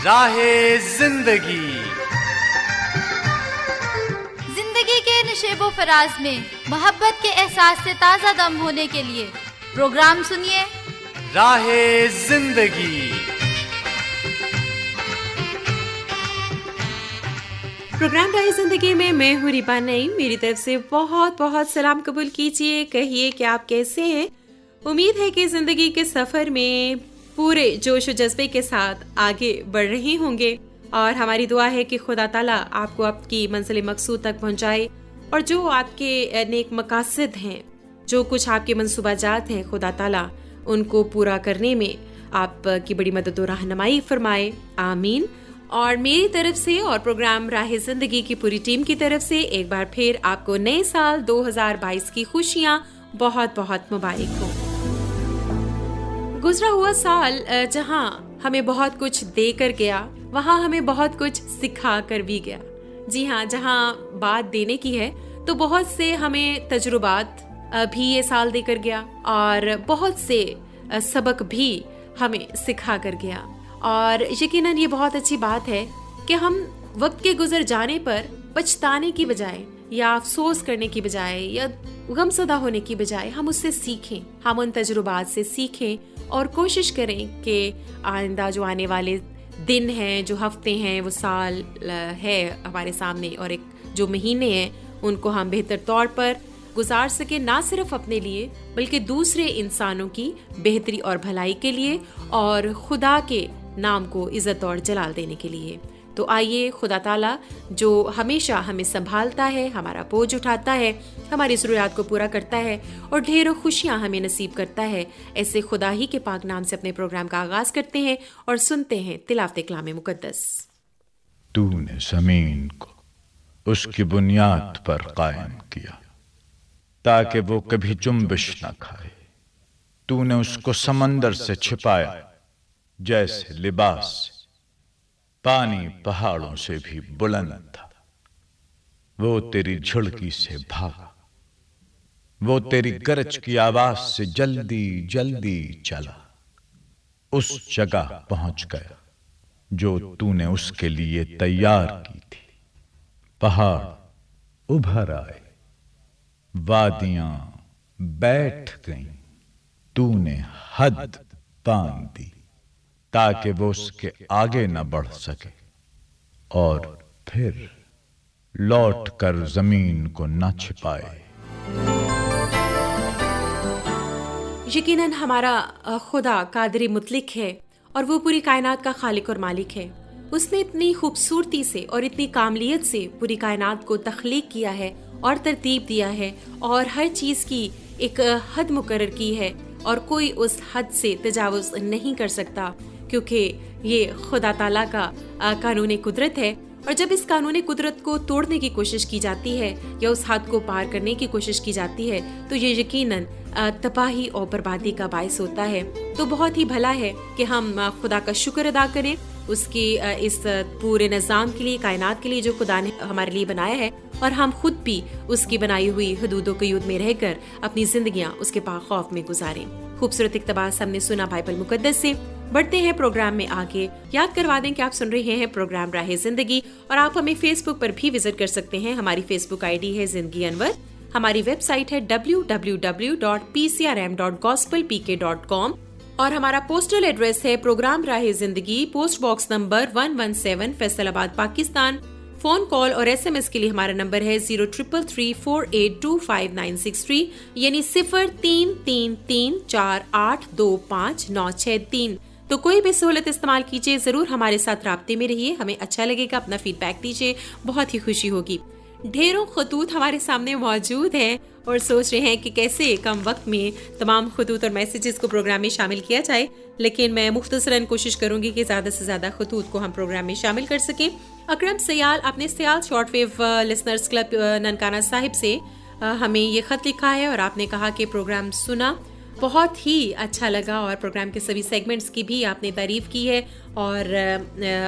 راہ زندگی زندگی کے نشیب و فراز میں محبت کے احساس سے تازہ دم ہونے کے لیے پروگرام سنیے راہ زندگی۔ پروگرام راہ زندگی میں میں ہوں ریبا نعیم، میری طرف سے بہت بہت سلام قبول کیجیے۔ کہیے کہ آپ کیسے ہیں؟ امید ہے کہ زندگی کے سفر میں پورے جوش و جذبے کے ساتھ آگے بڑھ رہے ہوں گے، اور ہماری دعا ہے کہ خدا تعالیٰ آپ کو آپ کی منزل مقصود تک پہنچائے، اور جو آپ کے نیک مقاصد ہیں، جو کچھ آپ کے منصوبہ جات ہیں، خدا تعالیٰ ان کو پورا کرنے میں آپ کی بڑی مدد و رہنمائی فرمائے، آمین۔ اور میری طرف سے اور پروگرام راہ زندگی کی پوری ٹیم کی طرف سے ایک بار پھر آپ کو نئے سال 2022 کی خوشیاں بہت بہت مبارک ہوں۔ گزرا ہوا سال جہاں ہمیں بہت کچھ دے کر گیا، وہاں ہمیں بہت کچھ سکھا کر بھی گیا۔ جی ہاں، جہاں بات دینے کی ہے تو بہت سے ہمیں تجربات بھی یہ سال دے کر گیا، اور بہت سے سبق بھی ہمیں سکھا کر گیا۔ اور یقیناً یہ بہت اچھی بات ہے کہ ہم وقت کے گزر جانے پر پچھتانے کی بجائے یا افسوس کرنے کی بجائے یا غمزدہ ہونے کی بجائے ہم اس سے سیکھیں، ہم ان تجربات سے سیکھیں اور کوشش کریں کہ آئندہ جو آنے والے دن ہیں، جو ہفتے ہیں، وہ سال ہے ہمارے سامنے، اور ایک جو مہینے ہیں ان کو ہم بہتر طور پر گزار سکیں، نہ صرف اپنے لیے بلکہ دوسرے انسانوں کی بہتری اور بھلائی کے لیے، اور خدا کے نام کو عزت اور جلال دینے کے لیے۔ تو آئیے خدا تعالیٰ جو ہمیشہ ہمیں سنبھالتا ہے، ہمارا بوجھ اٹھاتا ہے، ہماری ضروریات کو پورا کرتا ہے اور ڈھیروں خوشیاں ہمیں نصیب کرتا ہے، ایسے خدا ہی کے پاک نام سے اپنے پروگرام کا آغاز کرتے ہیں اور سنتے ہیں تلاوت کلام مقدس۔ تو نے زمین کو اس کی بنیاد پر قائم کیا تاکہ وہ کبھی جنبش نہ کھائے۔ تو نے اس کو سمندر سے چھپایا جیسے لباس سے، پانی پہاڑوں سے بھی بلند تھا۔ وہ تیری جھڑکی سے بھاگا، وہ تیری گرج کی آواز سے جلدی جلدی چلا، اس جگہ پہنچ گیا جو تو نے اس کے لیے تیار کی تھی۔ پہاڑ ابھر آئے، وادیاں بیٹھ گئیں، تو نے حد باندھ دی تاکہ وہ اس کے آگے نہ بڑھ سکے، اور پھر لوٹ کر زمین کو نہ چھپائے۔ یقیناً ہمارا خدا قادر مطلق ہے، اور وہ پوری کائنات کا خالق اور مالک ہے۔ اس نے اتنی خوبصورتی سے اور اتنی کاملیت سے پوری کائنات کو تخلیق کیا ہے اور ترتیب دیا ہے، اور ہر چیز کی ایک حد مقرر کی ہے، اور کوئی اس حد سے تجاوز نہیں کر سکتا، کیونکہ یہ خدا تعالیٰ کا قانون قدرت ہے۔ اور جب اس قانون قدرت کو توڑنے کی کوشش کی جاتی ہے یا اس حد کو پار کرنے کی کوشش کی جاتی ہے تو یہ یقیناً تباہی اور بربادی کا باعث ہوتا ہے۔ تو بہت ہی بھلا ہے کہ ہم خدا کا شکر ادا کریں اس کی اس پورے نظام کے لیے، کائنات کے لیے جو خدا نے ہمارے لیے بنایا ہے، اور ہم خود بھی اس کی بنائی ہوئی حدود و قیود میں رہ کر اپنی زندگیاں اس کے پاک خوف میں گزاریں۔ خوبصورت اقتباس ہم نے سنا بائبل مقدس سے۔ بڑھتے ہیں پروگرام میں آگے۔ یاد کروا دیں کہ آپ سن رہے ہیں پروگرام راہ زندگی، اور آپ ہمیں فیس بک پر بھی وزٹ کر سکتے ہیں۔ ہماری فیس بک آئی ڈی ہے زندگی انور، ہماری ویب سائٹ ہے www.pcrm.gospelpk.com، اور ہمارا پوسٹل ایڈریس ہے پروگرام راہ زندگی، پوسٹ باکس نمبر 117، فیصل آباد، پاکستان۔ فون کال اور ایس ایم ایس کے لیے ہمارا نمبر ہے 0333482596 یعنی 0333482596 تو کوئی بھی سہولت استعمال کیجیے، ضرور ہمارے ساتھ رابطے میں رہیے، ہمیں اچھا لگے گا، اپنا فیڈ بیک دیجیے، بہت ہی خوشی ہوگی۔ ڈھیروں خطوط ہمارے سامنے موجود ہیں اور سوچ رہے ہیں کہ کیسے کم وقت میں تمام خطوط اور میسیجز کو پروگرام میں شامل کیا جائے، لیکن میں مختصراً کوشش کروں گی کہ زیادہ سے زیادہ خطوط کو ہم پروگرام میں شامل کر سکیں۔ اکرم سیال، آپ نے Sial short wave listeners club Nankana Sahib سے ہمیں یہ خط لکھا ہے، اور آپ نے کہا کہ پروگرام سنا، بہت ہی اچھا لگا، اور پروگرام کے سبھی سیگمنٹس کی بھی آپ نے تعریف کی ہے، اور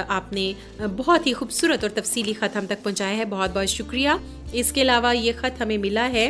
آپ نے بہت ہی خوبصورت اور تفصیلی خط ہم تک پہنچایا ہے، بہت بہت شکریہ۔ اس کے علاوہ یہ خط ہمیں ملا ہے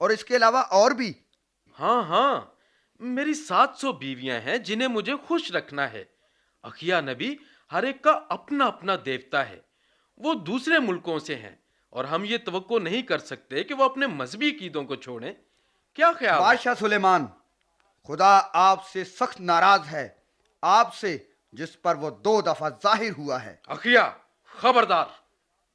اور اس کے علاوہ اور بھی؟ ہاں ہاں، میری 700 بیویاں ہیں جنہیں مجھے خوش رکھنا ہے۔ اخیا نبی، ہر ایک کا اپنا اپنا دیوتا ہے، وہ دوسرے ملکوں سے ہیں اور ہم یہ توقع نہیں کر سکتے کہ وہ اپنے مذہبی عقیدوں کو چھوڑیں۔ کیا خیال ہے؟ بادشاہ سلیمان، خدا آپ سے سخت ناراض ہے، آپ سے جس پر وہ 2 دفعہ ظاہر ہوا ہے۔ اخیا خبردار!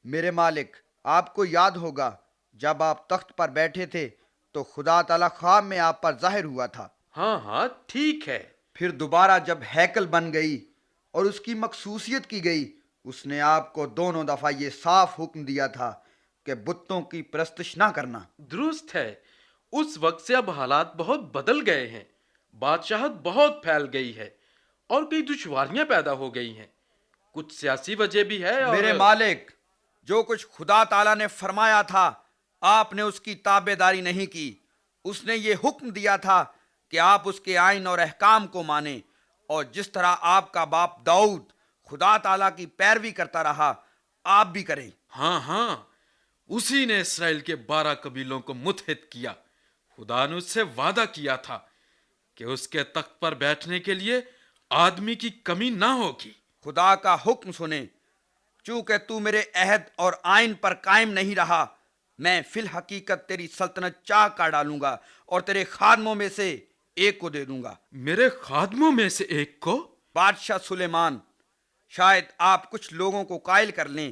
میرے مالک، آپ کو یاد ہوگا جب آپ تخت پر بیٹھے تھے تو خدا تعالیٰ خواب میں آپ پر ظاہر ہوا تھا۔ ہاں ہاں ٹھیک ہے۔ پھر دوبارہ جب ہیکل بن گئی اور اس کی مخصوصیت کی گئی، اس نے آپ کو دونوں دفعہ یہ صاف حکم دیا تھا کہ بتوں کی پرستش نہ کرنا۔ درست ہے، اس وقت سے اب حالات بہت بدل گئے ہیں، بادشاہت بہت پھیل گئی ہے اور کئی دشواریاں پیدا ہو گئی ہیں، کچھ سیاسی وجہ بھی ہے اور میرے مالک، جو کچھ خدا تعالیٰ نے فرمایا تھا آپ نے اس کی تابع داری نہیں کی۔ اس نے یہ حکم دیا تھا کہ آپ اس کے آئین اور احکام کو مانیں، اور جس طرح آپ کا باپ داؤد خدا تعالیٰ کی پیروی کرتا رہا آپ بھی کریں۔ ہاں ہاں، اسی نے اسرائیل کے 12 قبیلوں کو متحد کیا۔ خدا نے اس سے وعدہ کیا تھا کہ اس کے تخت پر بیٹھنے کے لیے آدمی کی کمی نہ ہوگی۔ خدا کا حکم سنیں، چونکہ تو میرے عہد اور آئین پر قائم نہیں رہا، میں فی الحقیقت تیری سلطنت چاک کر ڈالوں گا اور تیرے خادموں میں سے ایک کو دے دوں گا۔ میرے خادموں میں سے ایک کو؟ بادشاہ سلیمان، شاید آپ کچھ لوگوں کو قائل کر لیں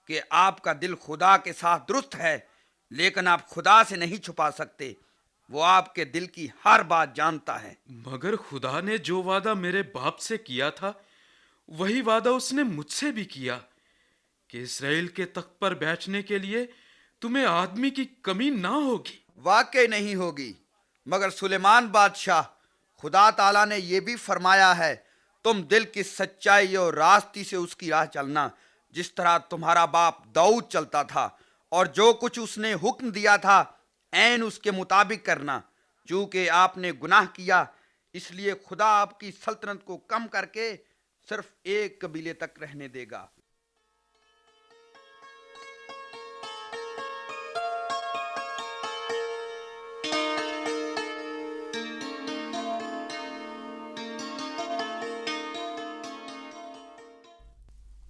کہ آپ کا دل خدا کے ساتھ درست ہے، لیکن آپ خدا سے نہیں چھپا سکتے، وہ آپ کے دل کی ہر بات جانتا ہے۔ مگر خدا نے جو وعدہ میرے باپ سے کیا تھا وہی وعدہ اس نے مجھ سے بھی کیا کہ اسرائیل کے تخت پر بیٹھنے کے لیے تمہیں آدمی کی کمی نہ ہوگی۔ واقعی نہیں ہوگی، مگر سلیمان بادشاہ، خدا تعالیٰ نے یہ بھی فرمایا ہے تم دل کی سچائی اور راستی سے اس کی راہ چلنا، جس طرح تمہارا باپ داؤد چلتا تھا، اور جو کچھ اس نے حکم دیا تھا عین اس کے مطابق کرنا۔ چونکہ آپ نے گناہ کیا، اس لیے خدا آپ کی سلطنت کو کم کر کے صرف ایک قبیلے تک رہنے دے گا۔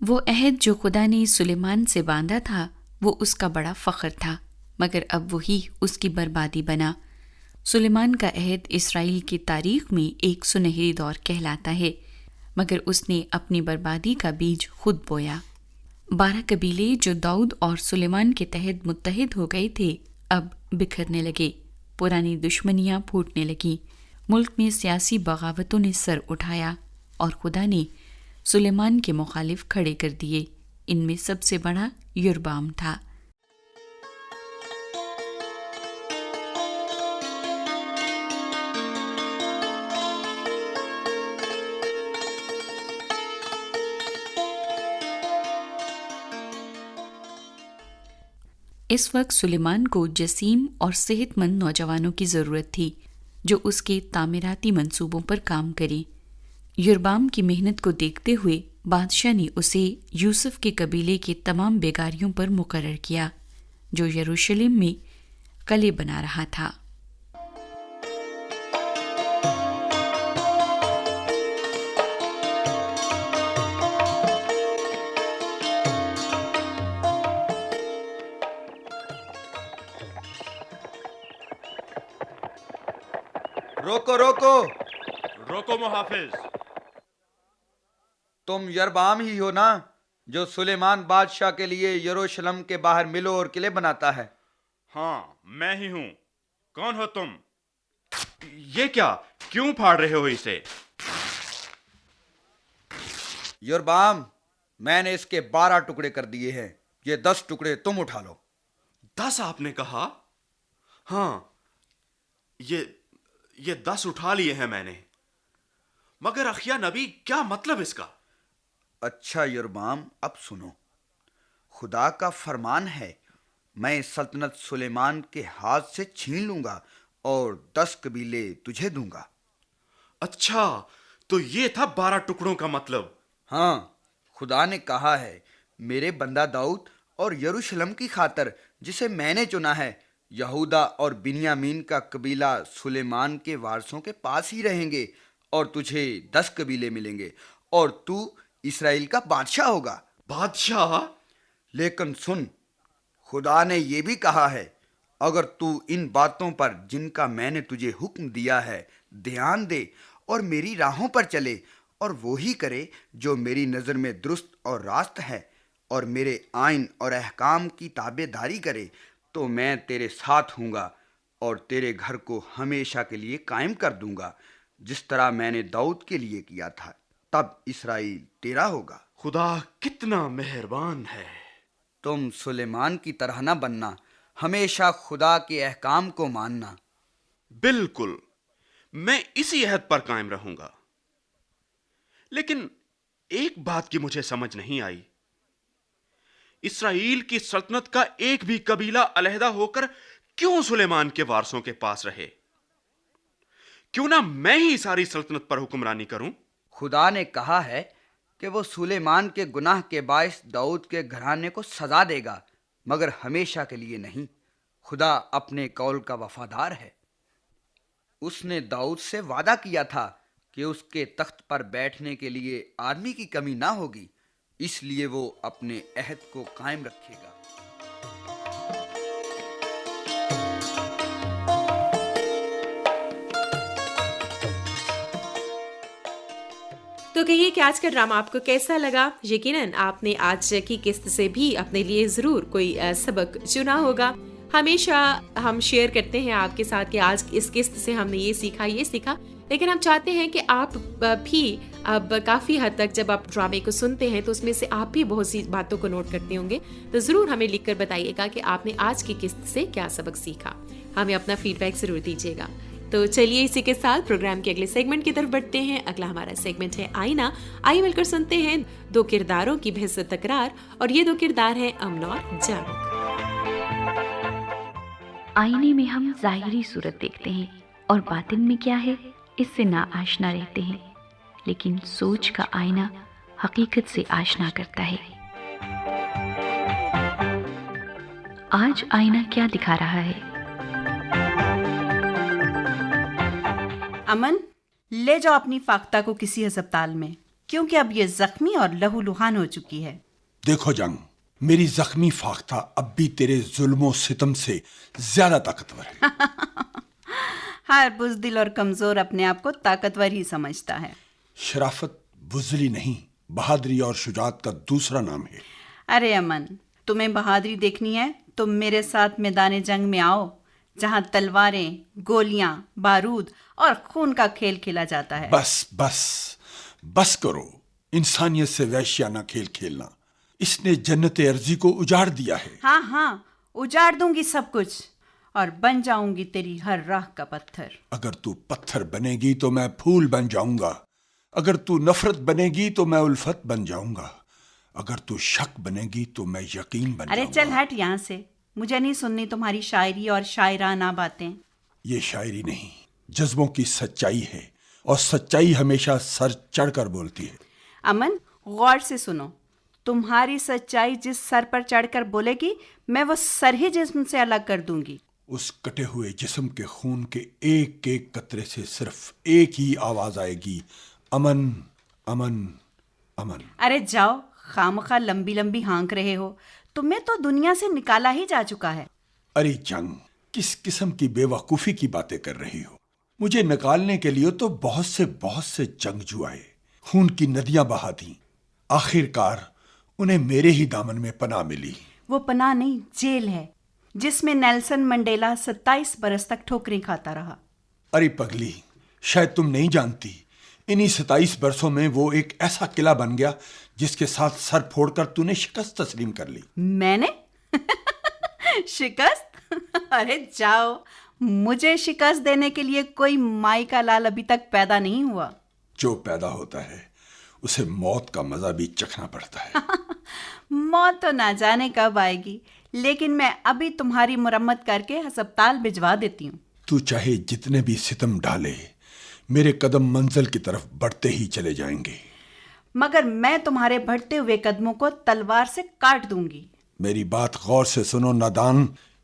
وہ عہد جو خدا نے سلیمان سے باندھا تھا وہ اس کا بڑا فخر تھا، مگر اب وہی اس کی بربادی بنا۔ سلیمان کا عہد اسرائیل کی تاریخ میں ایک سنہری دور کہلاتا ہے، مگر اس نے اپنی بربادی کا بیج خود بویا۔ 12 قبیلے جو داؤد اور سلیمان کے تحت متحد ہو گئے تھے اب بکھرنے لگے، پرانی دشمنیاں پھوٹنے لگیں، ملک میں سیاسی بغاوتوں نے سر اٹھایا اور خدا نے سلیمان کے مخالف کھڑے کر دیے۔ ان میں سب سے بڑا یربام تھا۔ اس وقت سلیمان کو جسیم اور صحت مند نوجوانوں کی ضرورت تھی جو اس کے تعمیراتی منصوبوں پر کام کریں۔ یربام کی محنت کو دیکھتے ہوئے بادشاہ نے اسے یوسف کے قبیلے کے تمام بیگاریوں پر مقرر کیا جو یروشلم میں قلعے بنا رہا تھا۔ روکو روکو، روکو محافظ، تم یربام ہی ہو نا جو سلیمان بادشاہ کے لیے یروشلم کے باہر ملوں اور قلعے بناتا ہے؟ ہاں میں ہی ہوں۔ کون ہو تم؟ یہ کیا، کیوں پھاڑ رہے ہو اسے؟ یربام، میں نے اس کے 12 ٹکڑے کر دیے ہیں، یہ 10 ٹکڑے تم اٹھا لو۔ 10 آپ نے کہا؟ ہاں یہ 10 اٹھا لیے ہیں میں نے، مگر اخیا نبی کیا مطلب اس کا؟ اچھا یربام، اب سنو، خدا کا فرمان ہے میں سلطنت سلیمان کے ہاتھ سے چھین لوں گا اور 10 قبیلے تجھے دوں گا۔ اچھا، تو یہ تھا 12 ٹکڑوں کا مطلب؟ ہاں، خدا نے کہا ہے میرے بندہ داؤد اور یروشلم کی خاطر جسے میں نے چنا ہے یہودا اور بنیامین کا قبیلہ سلیمان کے وارثوں کے پاس ہی رہیں گے اور تجھے 10 قبیلے ملیں گے اور تو اسرائیل کا بادشاہ ہوگا۔ بادشاہ؟ لیکن سن، خدا نے یہ بھی کہا ہے اگر تو ان باتوں پر جن کا میں نے تجھے حکم دیا ہے دھیان دے اور میری راہوں پر چلے اور وہی کرے جو میری نظر میں درست اور راست ہے اور میرے آئین اور احکام کی تابع داری کرے تو میں تیرے ساتھ ہوں گا اور تیرے گھر کو ہمیشہ کے لیے قائم کر دوں گا، جس طرح میں نے داؤد کے لیے کیا تھا، تب اسرائیل تیرا ہوگا۔ خدا کتنا مہربان ہے۔ تم سلیمان کی طرح نہ بننا، ہمیشہ خدا کے احکام کو ماننا۔ بالکل، میں اسی عہد پر قائم رہوں گا۔ لیکن ایک بات کی مجھے سمجھ نہیں آئی، اسرائیل کی سلطنت کا ایک بھی قبیلہ علیحدہ ہو کر کیوں سلیمان کے وارثوں کے پاس رہے؟ کیوں نہ میں ہی ساری سلطنت پر حکمرانی کروں؟ خدا نے کہا ہے کہ وہ سلیمان کے گناہ کے باعث داؤد کے گھرانے کو سزا دے گا، مگر ہمیشہ کے لیے نہیں۔ خدا اپنے قول کا وفادار ہے۔ اس نے داؤد سے وعدہ کیا تھا کہ اس کے تخت پر بیٹھنے کے لیے آدمی کی کمی نہ ہوگی، اس لیے وہ اپنے عہد کو قائم رکھے گا۔ تو کہیے کہ آج کا ڈرامہ آپ کو کیسا لگا؟ یقیناً آپ نے آج کی قسط سے بھی اپنے لیے ضرور کوئی سبق چنا ہوگا۔ ہمیشہ ہم شیئر کرتے ہیں آپ کے ساتھ کہ آج اس قسط سے ہم نے یہ سیکھا، لیکن ہم چاہتے ہیں کہ آپ بھی اب کافی حد تک جب آپ ڈرامے کو سنتے ہیں تو اس میں سے آپ بھی بہت سی باتوں کو نوٹ کرتے ہوں گے، تو ضرور ہمیں لکھ کر بتائیے گا کہ آپ نے آج کی قسط سے کیا سبق سیکھا۔ ہمیں اپنا فیڈ بیک ضرور دیجیے گا۔ تو چلیے اسی کے ساتھ پروگرام کے اگلے سیگمنٹ کی طرف بڑھتے ہیں۔ اگلا ہمارا سیگمنٹ ہے آئینہ۔ آئیے مل کر سنتے ہیں 2 کرداروں کی بحث و تکرار، اور یہ 2 کردار ہیں امن اور جنگ۔ آئینے میں ہم ظاہری صورت دیکھتے ہیں اور باطن میں کیا ہے اس سے نا آشنا رہتے ہیں، لیکن سوچ کا آئینہ حقیقت سے آشنا کرتا ہے۔ آج آئینہ کیا دکھا رہا ہے؟ امن، لے جاؤ اپنی فاختہ کو کسی ہسپتال میں، کیونکہ اب یہ زخمی اور لہو لہان ہو چکی ہے۔ دیکھو جنگ، میری زخمی فاختہ اب بھی تیرے ظلم و ستم سے زیادہ طاقتور ہے۔ ہر بزدل اور کمزور اپنے آپ کو طاقتور ہی سمجھتا ہے۔ شرافت بزدلی نہیں، بہادری اور شجاعت کا دوسرا نام ہے۔ ارے امن، تمہیں بہادری دیکھنی ہے تو میرے ساتھ میدان جنگ میں آؤ، جہاں تلواریں، گولیاں، بارود اور خون کا کھیل کھیلا جاتا ہے۔ بس بس بس کرو، انسانیت سے وحشیانہ کھیل کھیلنا۔ اس نے جنت ارضی کو اجاڑ دیا ہے۔ ہاں، اجاڑ دوں گی سب کچھ اور بن جاؤں گی تیری ہر راہ کا پتھر۔ اگر تو پتھر بنے گی تو میں پھول بن جاؤں گا، اگر تو نفرت بنے گی تو میں الفت بن جاؤں گا، اگر تو شک بنے گی تو میں یقین بن جاؤں گا۔ ارے چل ہٹ یہاں سے، مجھے نہیں سننی تمہاری شاعری اور شاعرانہ باتیں۔ یہ شاعری نہیں، جذبوں کی سچائی ہے، اور سچائی ہمیشہ سر چڑھ کر بولتی ہے۔ امن، غور سے سنو، تمہاری سچائی جس سر پر چڑھ کر بولے گی، میں وہ سر ہی جسم سے الگ کر دوں گی۔ اس کٹے ہوئے جسم کے خون کے ایک ایک قطرے سے صرف ایک ہی آواز آئے گی، امن امن امن۔ ارے جاؤ، خامخواہ لمبی لمبی ہانک رہے ہو، تمہیں تو دنیا سے نکالا ہی جا چکا ہے۔ ارے جنگ، کس قسم کی بے وقوفی کی باتیں کر رہی ہو؟ مجھے نکالنے کے لیے تو بہت سے جنگجو آئے، خون کی ندیاں بہا دیں، آخر کار انہیں میرے ہی دامن میں پناہ ملی۔ وہ پناہ نہیں، جیل ہے، جس میں نیلسن منڈیلا 27 برس تک ٹھوکریں کھاتا رہا۔ ارے پگلی، شاید تم نہیں جانتی، انہی 27 برسوں میں وہ ایک ایسا قلعہ بن گیا جس کے ساتھ سر پھوڑ کر تو نے شکست تسلیم کر لی۔ میں نے شکست؟ ارے جاؤ، مجھے شکست دینے کے لیے کوئی مائی کا لال ابھی تک پیدا نہیں ہوا۔ جو پیدا ہوتا ہے اسے موت کا مزہ بھی چکھنا پڑتا ہے۔ موت تو نہ جانے کب آئے گی، لیکن میں ابھی تمہاری مرمت کر کے ہسپتال بھجوا دیتی ہوں۔ تو چاہے جتنے بھی ستم ڈالے، میرے قدم منزل کی طرف بڑھتے ہی چلے جائیں گے، مگر میں تمہارے بڑھتے ہوئے قدموں کو تلوار سے کاٹ دوں گی۔ میری بات غور سے سنو نادان،